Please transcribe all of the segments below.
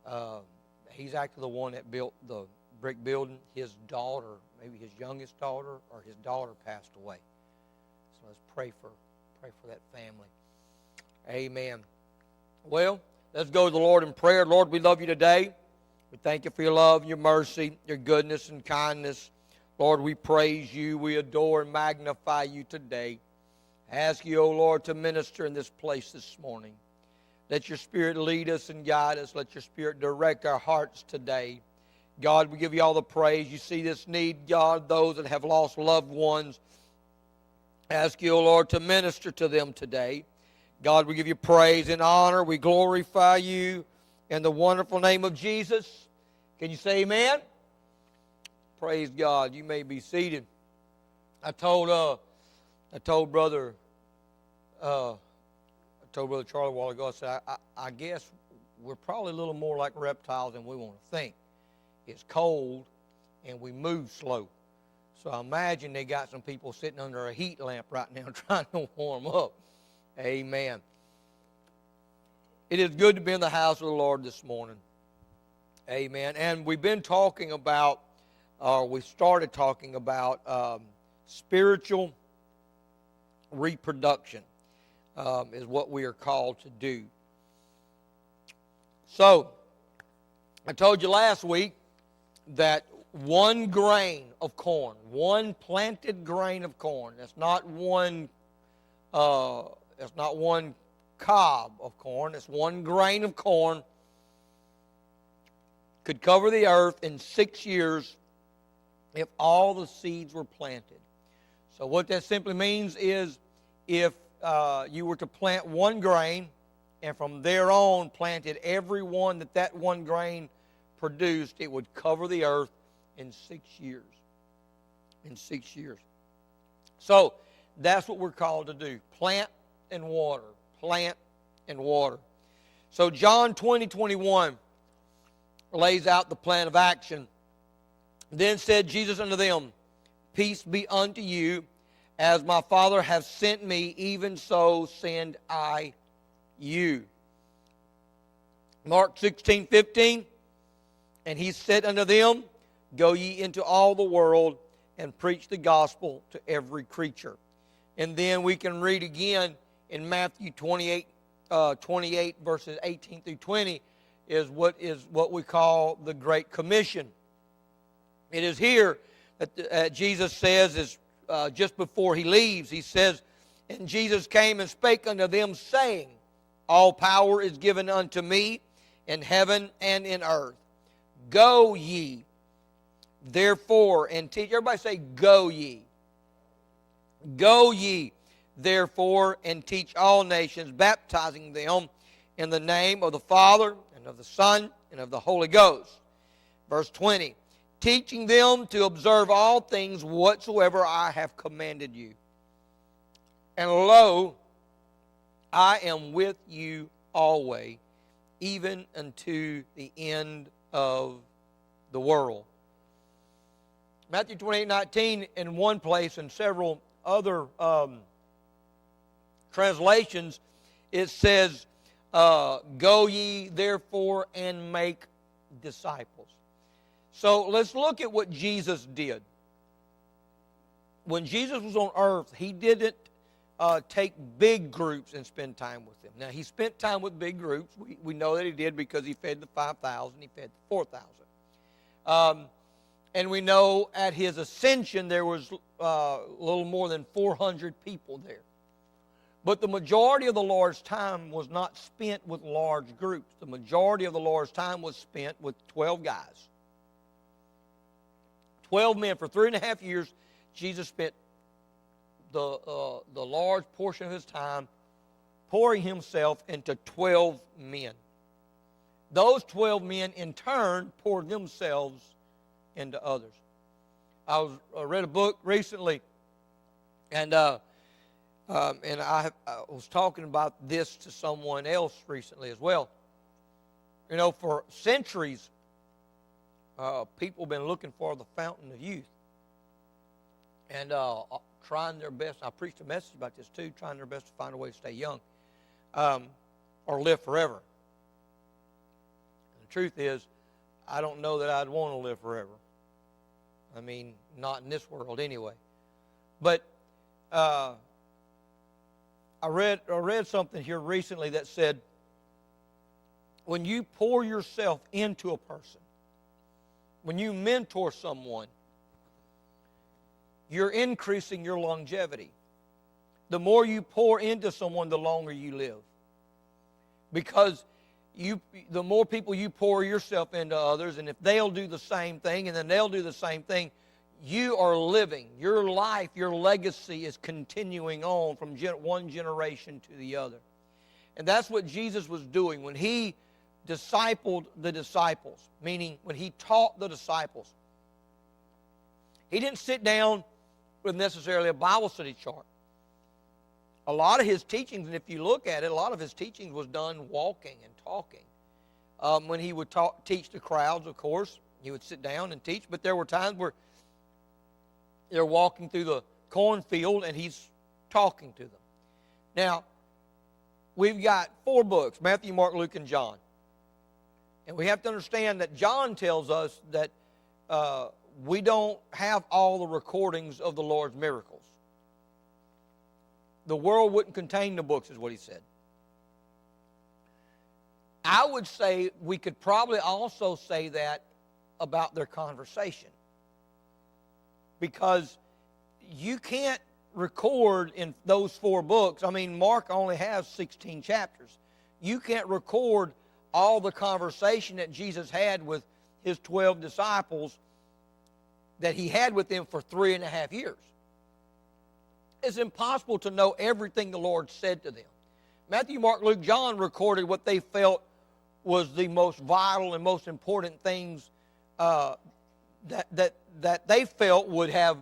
Uh, he's actually the one that built the brick building. His daughter, maybe his youngest daughter or his daughter, passed away. So let's pray for that family. Amen. Well, let's go to the Lord in prayer. Lord, we love you today. We thank you for your love, your mercy, your goodness and kindness. Lord, we praise you. We adore and magnify you today. I ask you, O Lord, to minister in this place this morning. Let your Spirit lead us and guide us. Let your Spirit direct our hearts today. God, we give you all the praise. You see this need, God, those that have lost loved ones. I ask you, O Lord, to minister to them today. God, we give you praise and honor. We glorify you in the wonderful name of Jesus. Can you say amen? Praise God. You may be seated. I told Brother Charlie a while ago, I said, I guess we're probably a little more like reptiles than we want to think. It's cold and we move slow. So I imagine they got some people sitting under a heat lamp right now trying to warm up. Amen. It is good to be in the house of the Lord this morning. Amen. And we've been talking about, we started talking about spiritual reproduction is what we are called to do. So, I told you last week that one grain of corn, one planted grain of corn, that's not one cob of corn, it's one grain of corn, could cover the earth in 6 years if all the seeds were planted. So what that simply means is if you were to plant one grain and from there on planted every one that one grain produced, it would cover the earth in 6 years. In 6 years. So that's what we're called to do. Plant and water. Plant and water. So John 20:21 lays out the plan of action. Then said Jesus unto them, Peace be unto you. As my Father hath sent me, even so send I you. Mark 16:15. And he said unto them, Go ye into all the world and preach the gospel to every creature. And then we can read again in Matthew 28 verses 18 through 20 is what we call the Great Commission. It is here that Jesus says, is just before he leaves, he says, And Jesus came and spake unto them, saying, All power is given unto me in heaven and in earth. Go ye, therefore, and teach. Everybody say, Go ye. Go ye, therefore, and teach all nations, baptizing them in the name of the Father, and of the Son, and of the Holy Ghost. Verse 20, teaching them to observe all things whatsoever I have commanded you. And lo, I am with you always, even unto the end of the world. Matthew 28:19 in one place and several other translations, it says, Go ye therefore and make disciples. So let's look at what Jesus did. When Jesus was on earth, he didn't take big groups and spend time with them. Now, he spent time with big groups. We know that he did because he fed the 5,000, he fed the 4,000. And we know at his ascension there was a little more than 400 people there. But the majority of the Lord's time was not spent with large groups. The majority of the Lord's time was spent with 12 guys. 12 men. For 3.5 years, Jesus spent the large portion of his time pouring himself into 12 men. Those 12 men, in turn, poured themselves into others. I read a book recently, and I was talking about this to someone else recently as well. You know, for centuries, people have been looking for the fountain of youth, and trying their best. I preached a message about this too, trying their best to find a way to stay young or live forever. truth is, I don't know that I'd want to live forever. I mean, not in this world anyway. But I read something here recently that said, when you pour yourself into a person, when you mentor someone, you're increasing your longevity. The more you pour into someone, the longer you live. Because the more people you pour yourself into others, and if they'll do the same thing, and then they'll do the same thing, you are living. Your life, your legacy is continuing on from one generation to the other. And that's what Jesus was doing when he discipled the disciples, meaning when he taught the disciples. He didn't sit down with necessarily a Bible study chart. A lot of his teachings, and if you look at it, a lot of his teachings was done walking and talking. When he would teach the crowds, of course, he would sit down and teach, but there were times where they're walking through the cornfield and he's talking to them. Now, we've got 4 books, Matthew, Mark, Luke, and John. And we have to understand that John tells us that we don't have all the recordings of the Lord's miracles. The world wouldn't contain the books, is what he said. I would say we could probably also say that about their conversation. Because you can't record in those 4 books. I mean, Mark only has 16 chapters. You can't record all the conversation that Jesus had with his 12 disciples that he had with them for 3.5 years. It's impossible to know everything the Lord said to them. Matthew, Mark, Luke, John recorded what they felt was the most vital and most important things that they felt would have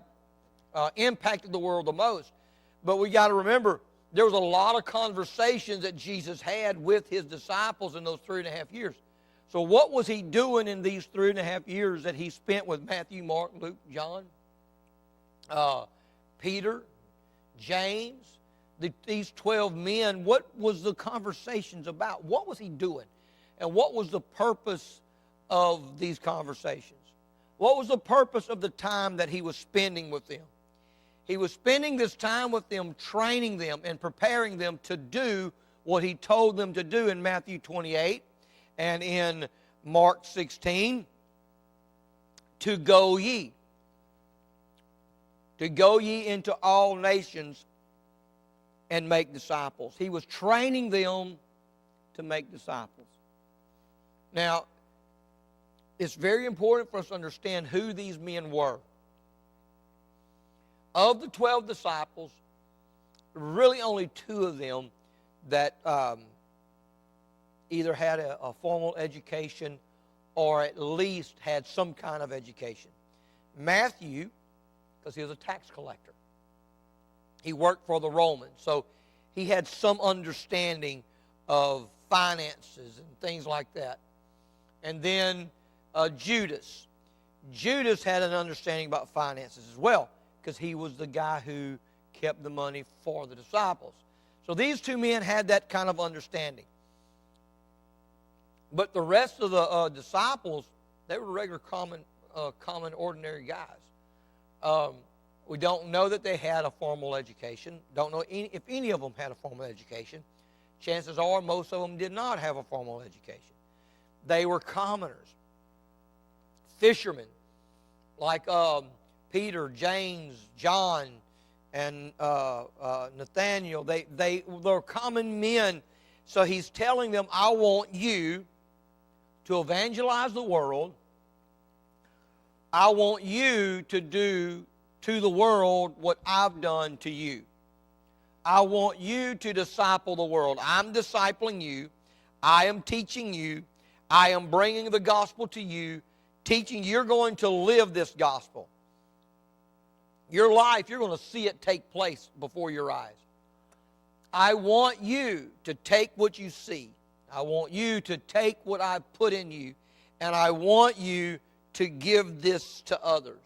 impacted the world the most. But we got to remember, there was a lot of conversations that Jesus had with his disciples in those 3.5 years. So what was he doing in these 3.5 years that he spent with Matthew, Mark, Luke, John, Peter, James, these 12 men? What was the conversations about? What was he doing? And what was the purpose of these conversations? What was the purpose of the time that he was spending with them? He was spending this time with them, training them and preparing them to do what he told them to do in Matthew 28 and in Mark 16, to go ye. To go ye into all nations and make disciples. He was training them to make disciples. Now, it's very important for us to understand who these men were. Of the 12 disciples, really only 2 of them that either had a formal education or at least had some kind of education. Matthew, because he was a tax collector. He worked for the Romans, so he had some understanding of finances and things like that. And then Judas. Judas had an understanding about finances as well, because he was the guy who kept the money for the disciples. So these 2 men had that kind of understanding. But the rest of the disciples, they were regular, common, ordinary guys. We don't know that they had a formal education. Don't know if any of them had a formal education. Chances are most of them did not have a formal education. They were commoners, fishermen, like Peter, James, John, and Nathaniel. They were common men. So he's telling them, I want you to evangelize the world. I want you to do to the world what I've done to you. I want you to disciple the world. I'm discipling you. I am teaching you. I am bringing the gospel to you, teaching you're going to live this gospel. Your life, you're going to see it take place before your eyes. I want you to take what you see. I want you to take what I've put in you, and I want you to give this to others.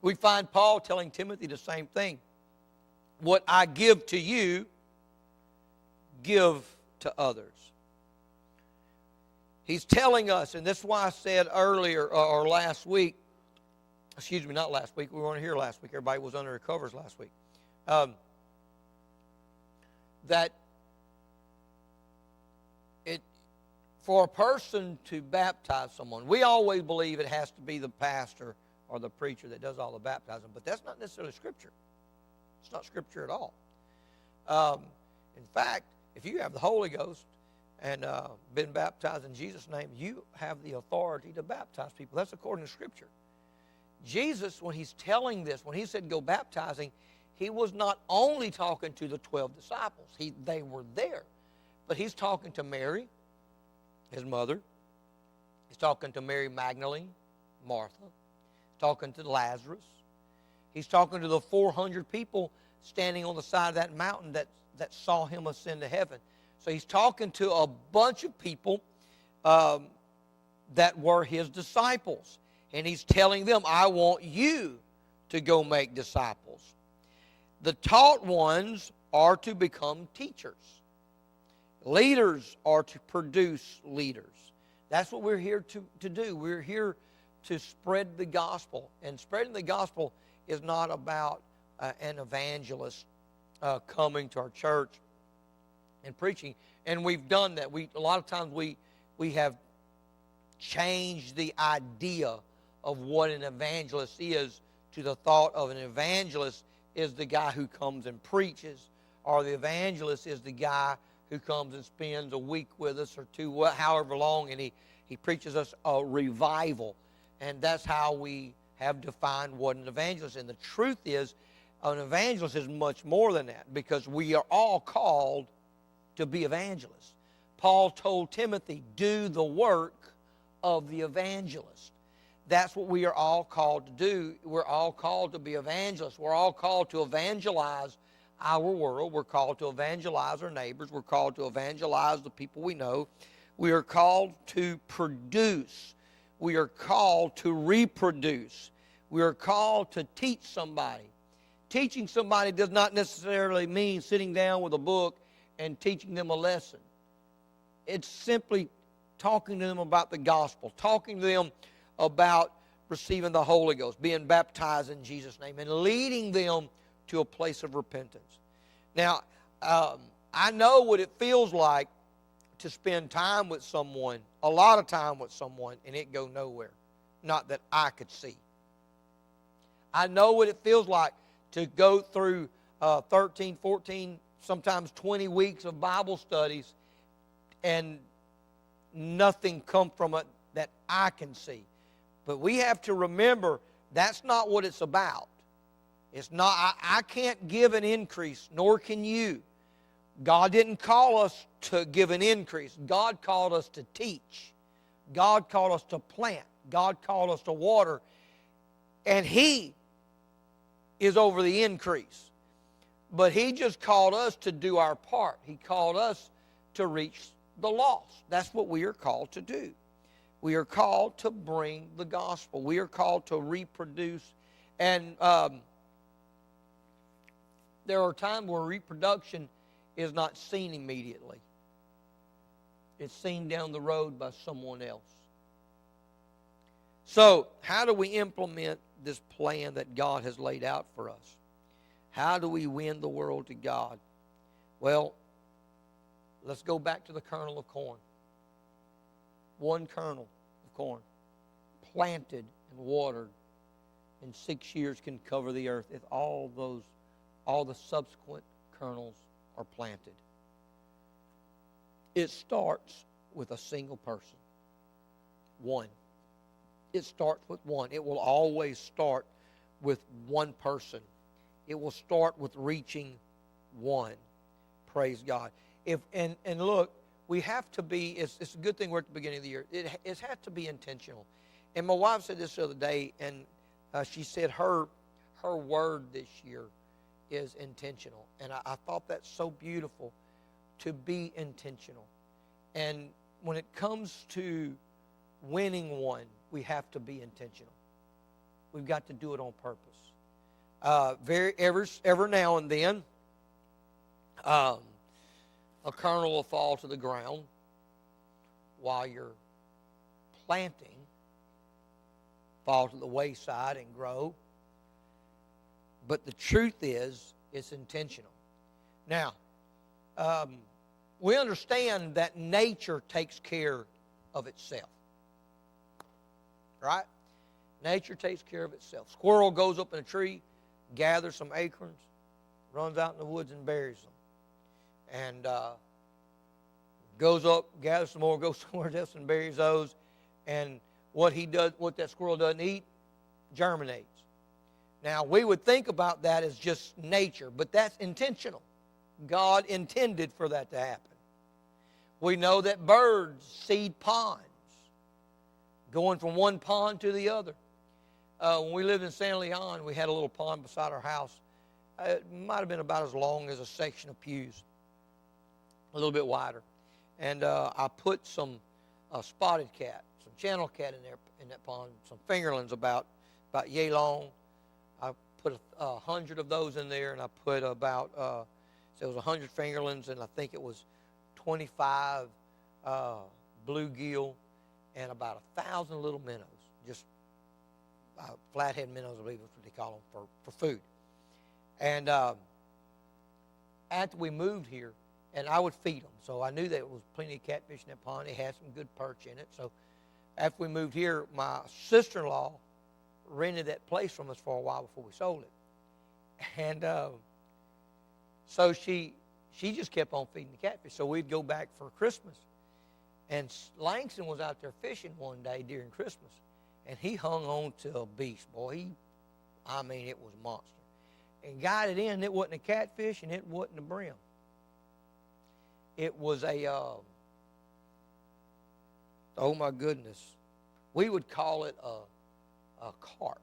We find Paul telling Timothy the same thing. What I give to you, give to others. He's telling us, and that's why I said earlier or last week, excuse me, not last week. We weren't here last week. Everybody was under the covers last week. That for a person to baptize someone, we always believe it has to be the pastor or the preacher that does all the baptizing, but that's not necessarily Scripture. It's not Scripture at all. In fact, if you have the Holy Ghost and been baptized in Jesus' name, you have the authority to baptize people. That's according to Scripture. Jesus, when he's telling this, when he said go baptizing, he was not only talking to the 12 disciples. They were there. But he's talking to Mary, his mother. He's talking to Mary Magdalene, Martha. He's talking to Lazarus. He's talking to the 400 people standing on the side of that mountain that saw him ascend to heaven. So he's talking to a bunch of people that were his disciples. And he's telling them, I want you to go make disciples. The taught ones are to become teachers. Leaders are to produce leaders. That's what we're here to do. We're here to spread the gospel. And spreading the gospel is not about an evangelist coming to our church and preaching. And we've done that. A lot of times we have changed the idea of what an evangelist is to the thought of an evangelist is the guy who comes and preaches, or the evangelist is the guy who comes and spends a week with us or two, however long, and he preaches us a revival. And that's how we have defined what an evangelist is. And the truth is, an evangelist is much more than that, because we are all called to be evangelists. Paul told Timothy, do the work of the evangelist. That's what we are all called to do. We're all called to be evangelists. We're all called to evangelize our world. We're called to evangelize our neighbors. We're called to evangelize the people we know. We are called to produce. We are called to reproduce. We are called to teach somebody. Teaching somebody does not necessarily mean sitting down with a book and teaching them a lesson. It's simply talking to them about the gospel, talking to them about receiving the Holy Ghost, being baptized in Jesus' name, and leading them to a place of repentance. Now, I know what it feels like to spend time with someone, a lot of time with someone, and it go nowhere. Not that I could see. I know what it feels like to go through 13, 14, sometimes 20 weeks of Bible studies and nothing come from it that I can see. But we have to remember that's not what it's about. It's not. I can't give an increase, nor can you. God didn't call us to give an increase. God called us to teach. God called us to plant. God called us to water. And He is over the increase. But He just called us to do our part. He called us to reach the lost. That's what we are called to do. We are called to bring the gospel. We are called to reproduce. And there are times where reproduction is not seen immediately. It's seen down the road by someone else. So, how do we implement this plan that God has laid out for us? How do we win the world to God? Well, let's go back to the kernel of corn. One kernel of corn, planted and watered, in 6 years can cover the earth if all the subsequent kernels are planted. It starts with a single person. One. It starts with one. It will always start with one person. It will start with reaching one. Praise God. And look, we have to be, it's a good thing we're at the beginning of the year. It has to be intentional. And my wife said this the other day, and she said her word this year is intentional. And I thought that's so beautiful, to be intentional. And when it comes to winning one, we have to be intentional. We've got to do it on purpose. Every now and then, a kernel will fall to the ground while you're planting fall to the wayside and grow. But the truth is, it's intentional. Now, we understand that nature takes care of itself. Right? Nature takes care of itself. Squirrel goes up in a tree, gathers some acorns, runs out in the woods and buries them. And goes up, gathers some more, goes somewhere else and buries those. And what that squirrel doesn't eat, germinates. Now, we would think about that as just nature, but that's intentional. God intended for that to happen. We know that birds seed ponds, going from one pond to the other. When we lived in San Leon, we had a little pond beside our house. It might have been about as long as a section of pews, a little bit wider. And I put some spotted cat, some channel cat in there in that pond, some fingerlings about yay long. I put 100 of those in there, and I put about so it was 100 fingerlings, and I think it was 25 bluegill, and about 1,000 little minnows, just flathead minnows, I believe is what they call them, for food. And after we moved here, and I would feed them, so I knew there was plenty of catfish in that pond. It had some good perch in it. So after we moved here, my sister-in-law rented that place from us for a while before we sold it. And so she just kept on feeding the catfish. So we'd go back for Christmas. And Langston was out there fishing one day during Christmas, and he hung on to a beast, boy. It was a monster. And got it in, and it wasn't a catfish, and it wasn't a brim. It was a, oh my goodness, we would call it a carp.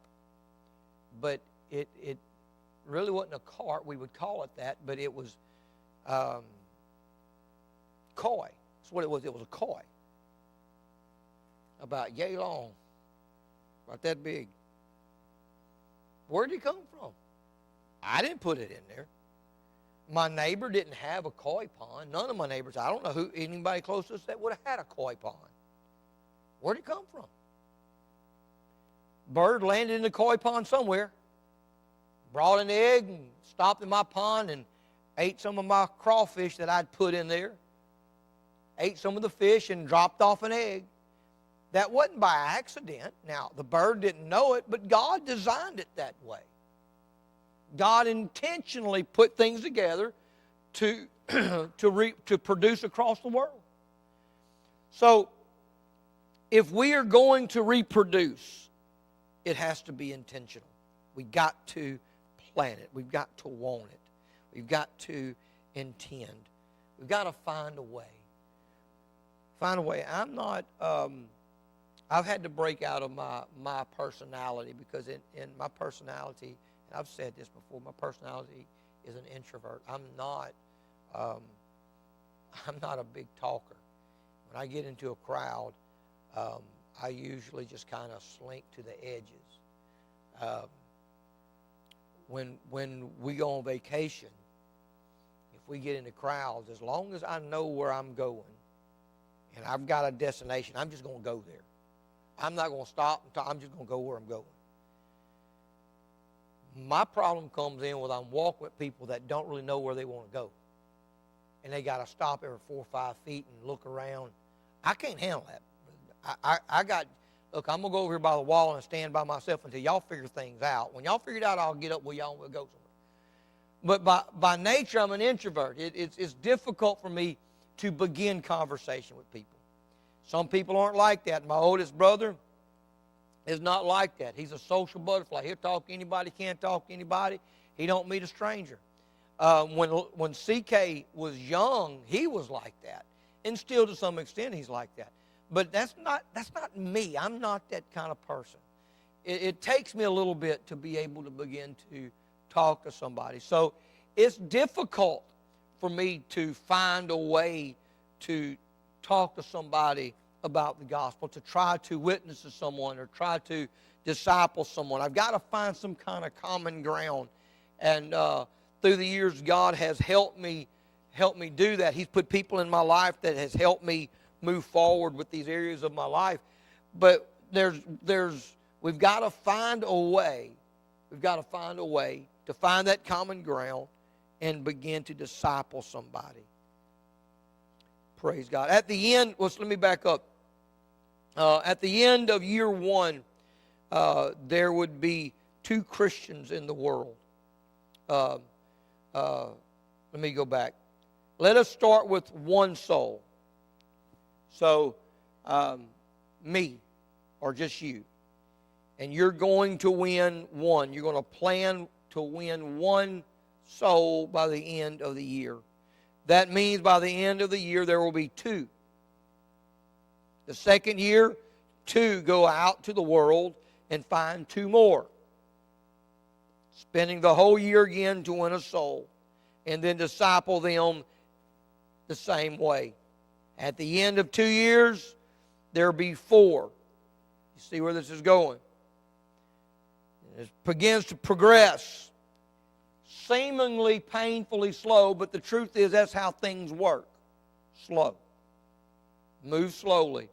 But it really wasn't a carp, we would call it that, but it was koi. That's what it was. It was a koi. About yay long. About that big. Where did it come from? I didn't put it in there. My neighbor didn't have a koi pond. None of my neighbors. I don't know anybody close to us that would have had a koi pond. Where did it come from? Bird landed in the koi pond somewhere. Brought an egg and stopped in my pond and ate some of my crawfish that I'd put in there. Ate some of the fish and dropped off an egg. That wasn't by accident. Now, the bird didn't know it, but God designed it that way. God intentionally put things together to produce across the world. So, if we are going to reproduce, it has to be intentional. We've got to plan it. We've got to want it. We've got to intend. We've got to find a way. Find a way. I've had to break out of my personality, because in my personality, and I've said this before, my personality is an introvert. I'm not a big talker. When I get into a crowd, I usually just kind of slink to the edges. When we go on vacation, if we get into crowds, as long as I know where I'm going and I've got a destination, I'm just going to go there. I'm not going to stop and talk. I'm just going to go where I'm going. My problem comes in when I'm walking with people that don't really know where they want to go. And they got to stop every 4 or 5 feet and look around. I can't handle that. Look, I'm going to go over here by the wall and stand by myself until y'all figure things out. When y'all figure it out, I'll get up with y'all and we'll go somewhere. But by nature, I'm an introvert. It's difficult for me to begin conversation with people. Some people aren't like that. My oldest brother is not like that. He's a social butterfly. He'll talk to anybody, can't talk to anybody. He don't meet a stranger. When CK was young, he was like that. And still to some extent he's like that. But that's not me. I'm not that kind of person. It takes me a little bit to be able to begin to talk to somebody. So it's difficult for me to find a way to talk to somebody about the gospel, to try to witness to someone or try to disciple someone. I've got to find some kind of common ground. And through the years, God has helped me do that. He's put people in my life that has helped me move forward with these areas of my life. But we've got to find a way. We've got to find a way to find that common ground and begin to disciple somebody. Praise God. At the end, let me back up. At the end of year one, there would be 2 Christians in the world. Let me go back. Let us start with 1 soul. So, me, or just you. And you're going to win 1. You're going to plan to win 1 soul by the end of the year. That means by the end of the year there will be 2. The second year, 2 go out to the world and find 2 more. Spending the whole year again to win a soul. And then disciple them the same way. At the end of 2 years, there will be 4. You see where this is going? It begins to progress. Seemingly painfully slow, but the truth is that's how things work. Slow. Move slowly.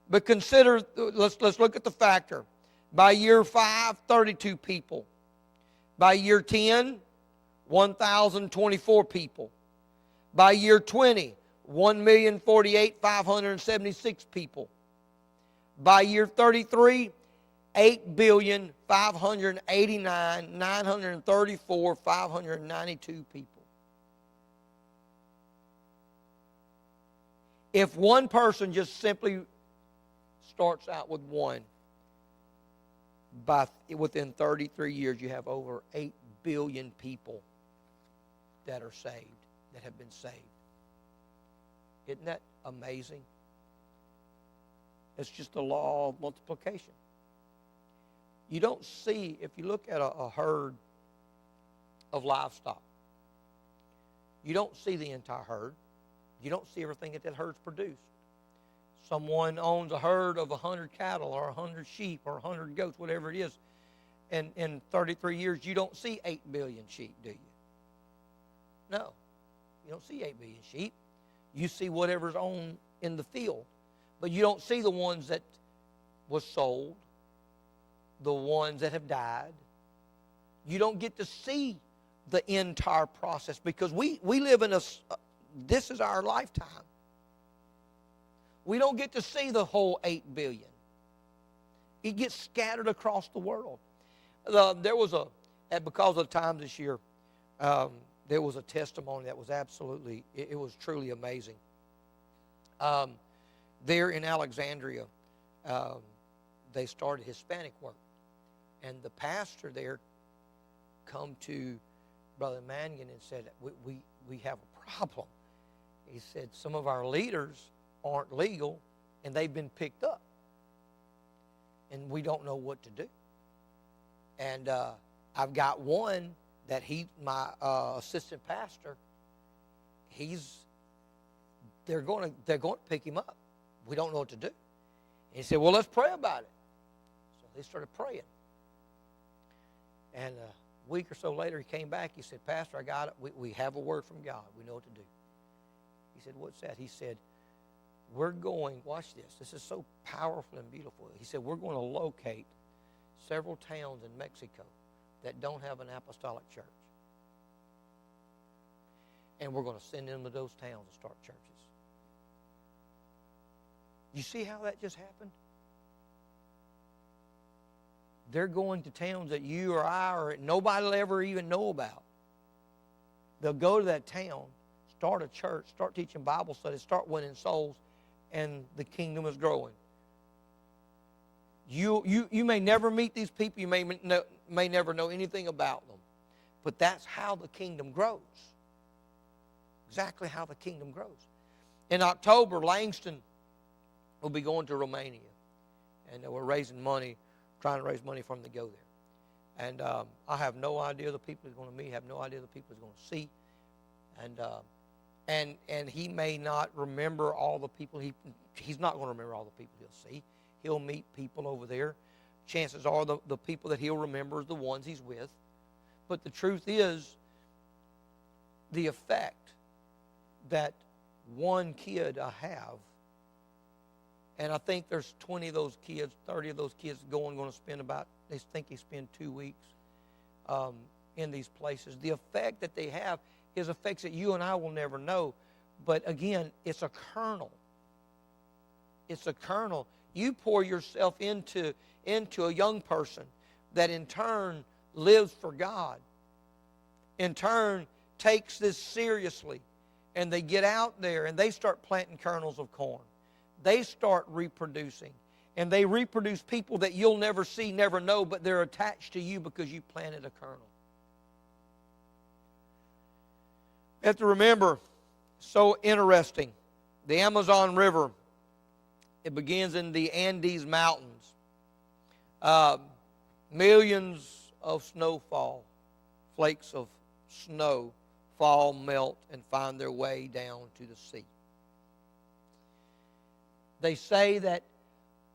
But consider, let's look at the factor. By year 5, 32 people. By year 10, 1,024 people. By year 20, 1,048,576 people. By year 33, 8,589,934,592 people. If one person just simply starts out with 1, within 33 years you have over 8 billion people that are saved, that have been saved. Isn't that amazing? It's just the law of multiplication. You don't see, if you look at a herd of livestock, you don't see the entire herd. You don't see everything that herd's produced. Someone owns a herd of 100 cattle or 100 sheep or 100 goats, whatever it is. And in 33 years, you don't see 8 billion sheep, do you? No. You don't see 8 billion sheep. You see whatever's owned in the field. But you don't see the ones that was sold, the ones that have died. You don't get to see the entire process because we live in this is our lifetime. We don't get to see the whole 8 billion. It gets scattered across the world. There was because of the times this year, there was a testimony that was absolutely, it was truly amazing. There in Alexandria, they started Hispanic work. And the pastor there come to Brother Mangan and said, we have a problem. He said, some of our leaders aren't legal, and they've been picked up. And we don't know what to do. And I've got one that my assistant pastor, they're going to pick him up. We don't know what to do. And he said, well, let's pray about it. So they started praying. And a week or so later, he came back. He said, Pastor, I got it. We have a word from God. We know what to do. He said, what's that? He said, we're going, watch this. This is so powerful and beautiful. He said, we're going to locate several towns in Mexico that don't have an apostolic church. And we're going to send them to those towns and start churches. You see how that just happened? They're going to towns that you or I or nobody will ever even know about. They'll go to that town, start a church, start teaching Bible studies, start winning souls, and the kingdom is growing. You may never meet these people. You may never know anything about them. But that's how the kingdom grows. Exactly how the kingdom grows. In October, Langston will be going to Romania. And we're raising money, trying to raise money for him to go there. And I have no idea the people he's going to meet, have no idea the people he's going to see. And he may not remember all the people. He's not going to remember all the people he'll see. He'll meet people over there. Chances are the people that he'll remember is the ones he's with. But the truth is, the effect that one kid I have And I think there's 20 of those kids, 30 of those kids going to spend they think they spend 2 weeks in these places. The effect that they have is effects that you and I will never know. But again, it's a kernel. It's a kernel. You pour yourself into a young person that in turn lives for God, in turn takes this seriously, and they get out there and they start planting kernels of corn. They start reproducing, and they reproduce people that you'll never see, never know, but they're attached to you because you planted a kernel. You have to remember, so interesting, the Amazon River, it begins in the Andes Mountains. Millions of snowfall, flakes of snow fall, melt, and find their way down to the sea. They say that,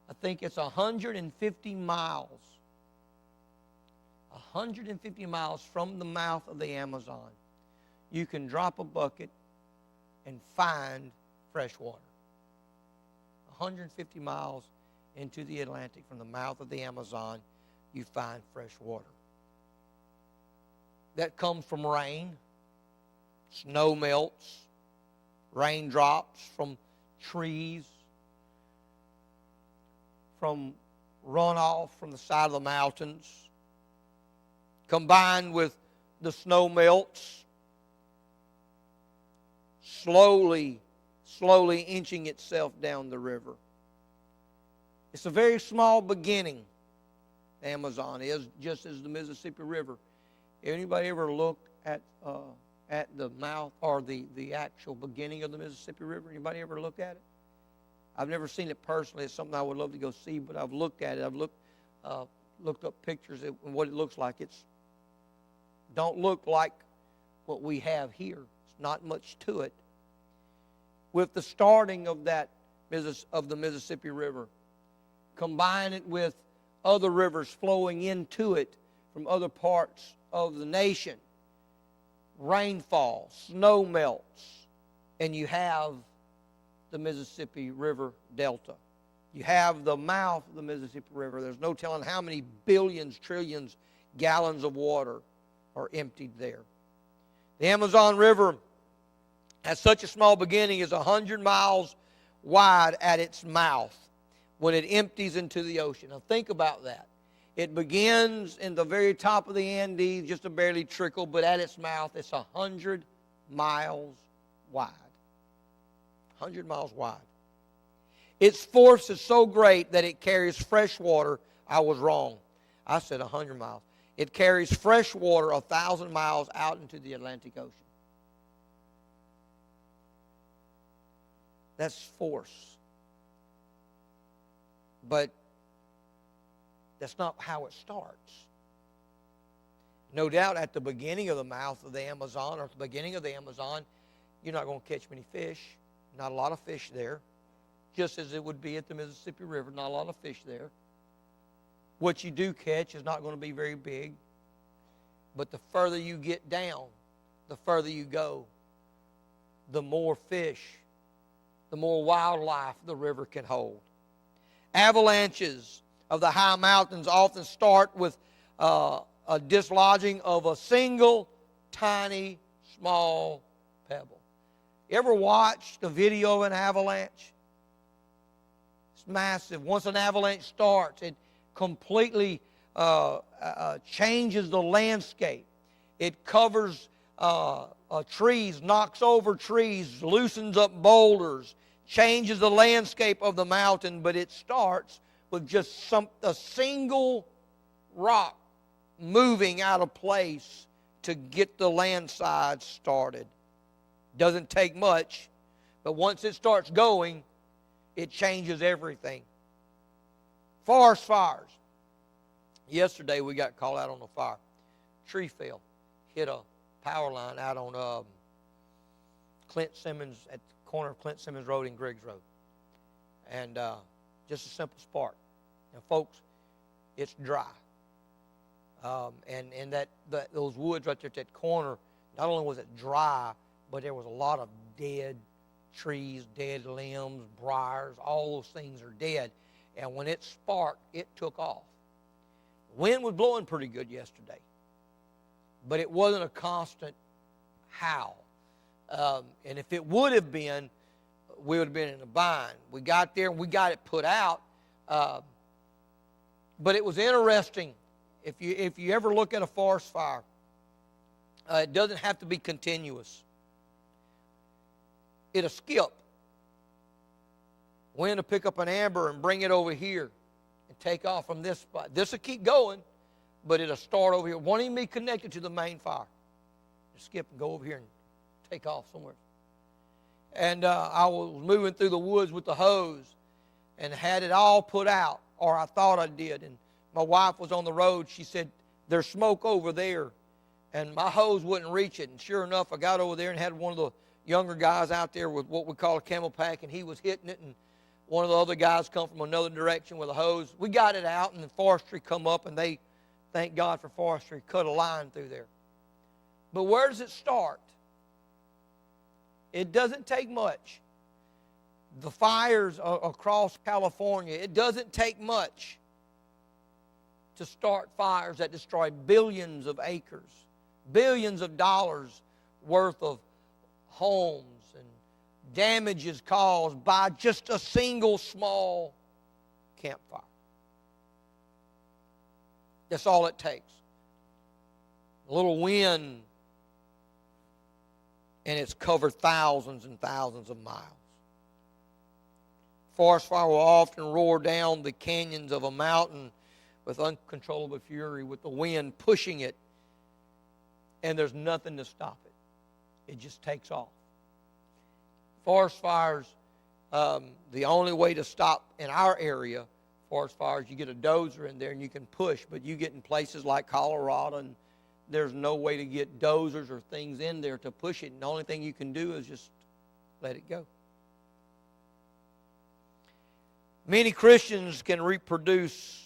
I think it's 150 miles. 150 miles from the mouth of the Amazon, you can drop a bucket and find fresh water. 150 miles into the Atlantic from the mouth of the Amazon, you find fresh water. That comes from rain, snow melts, raindrops from trees, from runoff from the side of the mountains, combined with the snow melts, slowly inching itself down the river. It's a very small beginning, the Amazon is, just as the Mississippi River. Anybody ever looked at the mouth or the actual beginning of the Mississippi River? Anybody ever look at it? I've never seen it personally. It's something I would love to go see, but I've looked at it. I've looked up pictures and what it looks like. It's don't look like what we have here. It's not much to it. With the starting of the Mississippi River, combine it with other rivers flowing into it from other parts of the nation, rainfall, snow melts, and you have the Mississippi River Delta. You have the mouth of the Mississippi River. There's no telling how many billions, trillions gallons of water are emptied there. The Amazon River has such a small beginning as 100 miles wide at its mouth when it empties into the ocean. Now think about that. It begins in the very top of the Andes, just a barely trickle, but at its mouth it's 100 miles wide. 100 miles wide. Its force is so great that it carries fresh water. I was wrong. I said 100 miles. It carries fresh water 1,000 miles out into the Atlantic Ocean. That's force. But that's not how it starts. No doubt at the beginning of the mouth of the Amazon, or at the beginning of the Amazon, you're not going to catch many fish. Not a lot of fish there. Just as it would be at the Mississippi River, not a lot of fish there. What you do catch is not going to be very big. But the further you get down, the further you go, the more fish, the more wildlife the river can hold. Avalanches of the high mountains often start with a dislodging of a single tiny, small pebble. You ever watched a video of an avalanche? It's massive. Once an avalanche starts, it completely changes the landscape. It covers trees, knocks over trees, loosens up boulders, changes the landscape of the mountain, but it starts with just a single rock moving out of place to get the landslide started. Doesn't take much, but once it starts going, it changes everything. Forest fires. Yesterday we got called out on a fire. Tree fell, hit a power line out on Clint Simmons, at the corner of Clint Simmons Road and Griggs Road. And just a simple spark. Now, folks, it's dry. And those woods right there at that corner, not only was it dry, but there was a lot of dead trees, dead limbs, briars, all those things are dead. And when it sparked, it took off. The wind was blowing pretty good yesterday, but it wasn't a constant howl. And if it would have been, we would have been in a bind. We got there and we got it put out. But it was interesting. If you ever look at a forest fire, it doesn't have to be continuous. It'll skip. Wind will pick up an amber and bring it over here and take off from this spot. This will keep going, but it'll start over here. Won't even be connected to the main fire. It'll skip and go over here and take off somewhere. And I was moving through the woods with the hose and had it all put out, or I thought I did. And my wife was on the road. She said, there's smoke over there. And my hose wouldn't reach it. And sure enough, I got over there and had one of the younger guys out there with what we call a camel pack, and he was hitting it. And one of the other guys come from another direction with a hose. We got it out, and the forestry come up, and they, thank God for forestry, cut a line through there. But where does it start? It doesn't take much. The fires across California, it doesn't take much to start fires that destroy billions of acres, billions of dollars worth of homes, and damages caused by just a single small campfire. That's all it takes. A little wind, and it's covered thousands and thousands of miles. Forest fire will often roar down the canyons of a mountain with uncontrollable fury, with the wind pushing it, and there's nothing to stop it. It just takes off. Forest fires, the only way to stop in our area, forest fires, you get a dozer in there and you can push, but you get in places like Colorado and there's no way to get dozers or things in there to push it, and the only thing you can do is just let it go. Many Christians can reproduce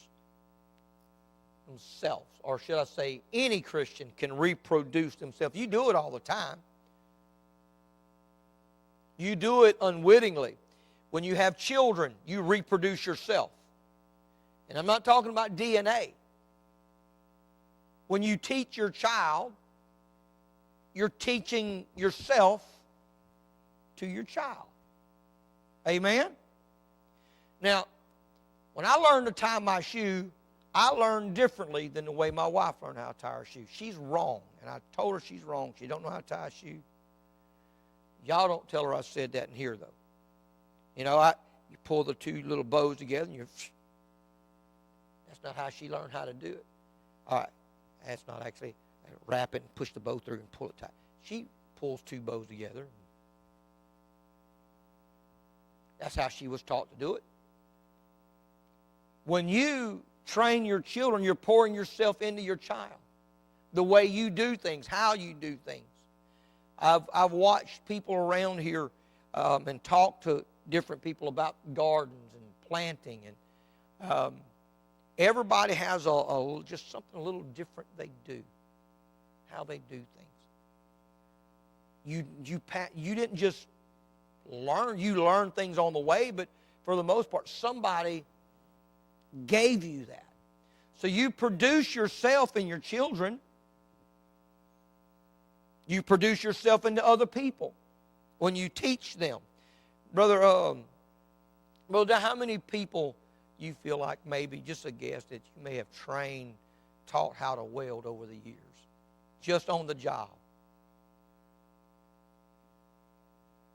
themselves, or should I say, any Christian can reproduce themselves. You do it all the time. You do it unwittingly. When you have children, you reproduce yourself. And I'm not talking about DNA. When you teach your child, you're teaching yourself to your child. Amen? Now, when I learned to tie my shoe, I learned differently than the way my wife learned how to tie her shoe. She's wrong, and I told her she's wrong. She don't know how to tie a shoe. Y'all don't tell her I said that in here, though. You know, you pull the two little bows together, and that's not how she learned how to do it. All right, that's not actually wrap it and push the bow through and pull it tight. She pulls two bows together. That's how she was taught to do it. When you train your children, you're pouring yourself into your child. The way you do things, how you do things. I've watched people around here and talked to different people about gardens and planting. And everybody has just something a little different they do, how they do things. You didn't just learn. You learned things on the way, but for the most part, somebody gave you that. So you produce yourself in your children. You produce yourself into other people when you teach them. Brother, how many people you feel like, maybe just a guess, that you may have trained, taught how to weld over the years, just on the job?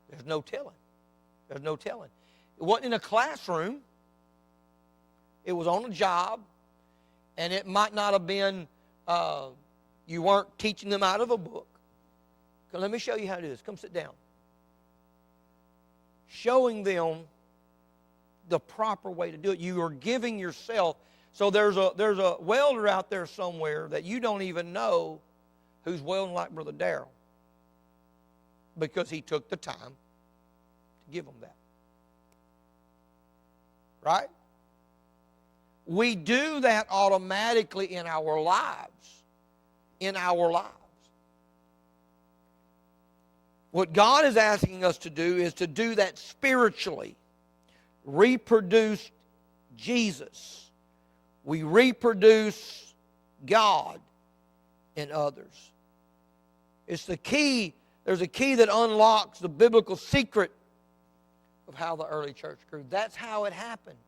There's no telling. There's no telling. It wasn't in a classroom. It was on a job, and it might not have been, you weren't teaching them out of a book. Let me show you how to do this. Come sit down. Showing them the proper way to do it. You are giving yourself. So there's a welder out there somewhere that you don't even know who's welding like Brother Darrell, because he took the time to give them that. Right? We do that automatically in our lives. In our lives. What God is asking us to do is to do that spiritually. Reproduce Jesus. We reproduce God in others. It's the key. There's a key that unlocks the biblical secret of how the early church grew. That's how it happened.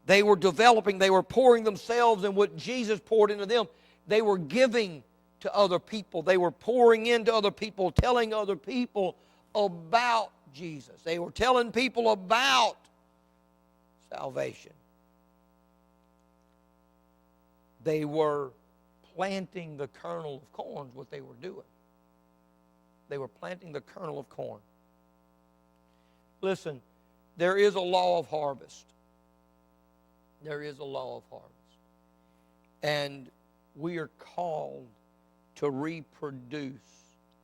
They were developing. They were pouring themselves in what Jesus poured into them. They were giving to other people. They were pouring into other people, telling other people about Jesus. They were telling people about salvation. They were planting the kernel of corn is what they were doing. They were planting the kernel of corn. Listen, there is a law of harvest. There is a law of harvest. And we are called to reproduce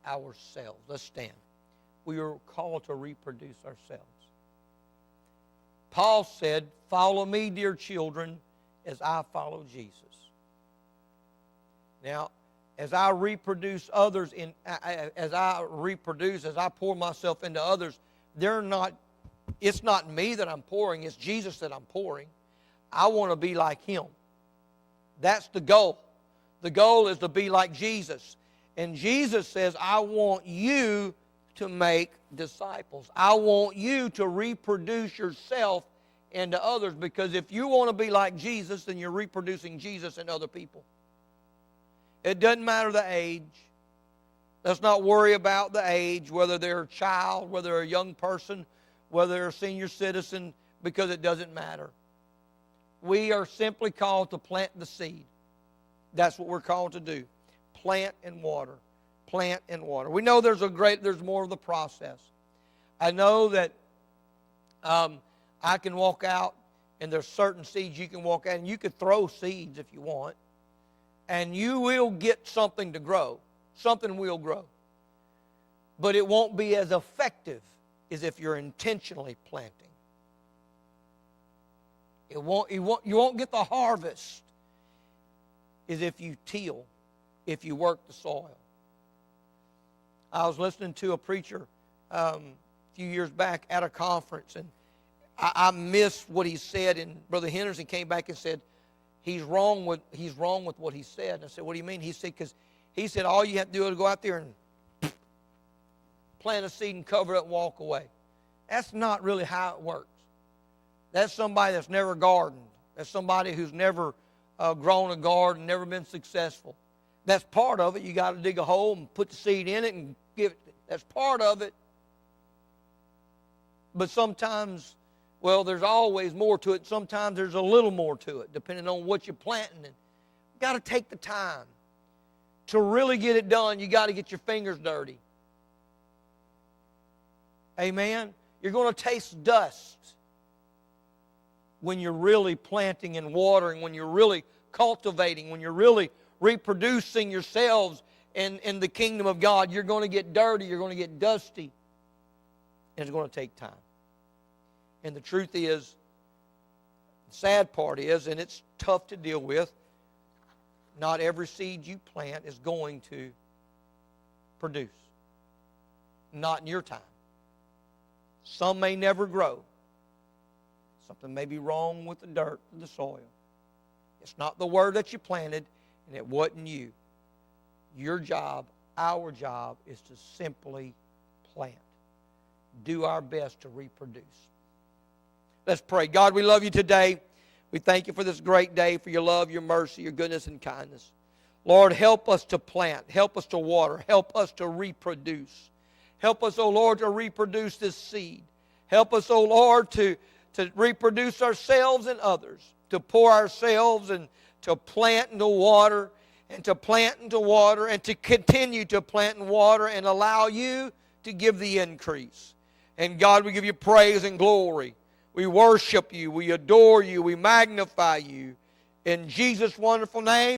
ourselves. Let's stand. We are called to reproduce ourselves. Paul said, "Follow me, dear children, as I follow Jesus." Now, as I reproduce others, as I pour myself into others, it's not me that I'm pouring, it's Jesus that I'm pouring. I want to be like Him. That's the goal. The goal is to be like Jesus. And Jesus says, I want you to make disciples. I want you to reproduce yourself into others, because if you want to be like Jesus, then you're reproducing Jesus in other people. It doesn't matter the age. Let's not worry about the age, whether they're a child, whether they're a young person, whether they're a senior citizen, because it doesn't matter. We are simply called to plant the seed. That's what we're called to do. Plant and water. Plant and water. We know there's more of the process. I know that I can walk out, and there's certain seeds you can walk out, and you could throw seeds if you want, and you will get something to grow. Something will grow. But it won't be as effective as if you're intentionally planting. You won't get the harvest as if you till, if you work the soil. I was listening to a preacher a few years back at a conference, and I missed what he said, and Brother Henderson came back and said, he's wrong with what he said. And I said, what do you mean? He said, because he said, all you have to do is go out there and plant a seed and cover it and walk away. That's not really how it works. That's somebody that's never gardened. That's somebody who's never grown a garden, never been successful. That's part of it. You got to dig a hole and put the seed in it and give it. That's part of it. But sometimes, well, there's always more to it. Sometimes there's a little more to it, depending on what you're planting. And you've got to take the time. To really get it done, you got to get your fingers dirty. Amen? You're going to taste dust when you're really planting and watering, when you're really cultivating, when you're really reproducing yourselves in the kingdom of God. You're going to get dirty. You're going to get dusty. And it's going to take time. And the truth is, the sad part is, and it's tough to deal with, not every seed you plant is going to produce. Not in your time. Some may never grow. Something may be wrong with the dirt and the soil. It's not the word that you planted, and it wasn't you. Your job, our job, is to simply plant. Do our best to reproduce. Let's pray. God, we love you today. We thank you for this great day, for your love, your mercy, your goodness, and kindness. Lord, help us to plant. Help us to water. Help us to reproduce. Help us, O Lord, to reproduce this seed. Help us, O Lord, to reproduce ourselves and others, to pour ourselves and to plant and to water, and to plant and to water, and to continue to plant and water and allow you to give the increase. And God, we give you praise and glory. We worship you. We adore you. We magnify you. In Jesus' wonderful name.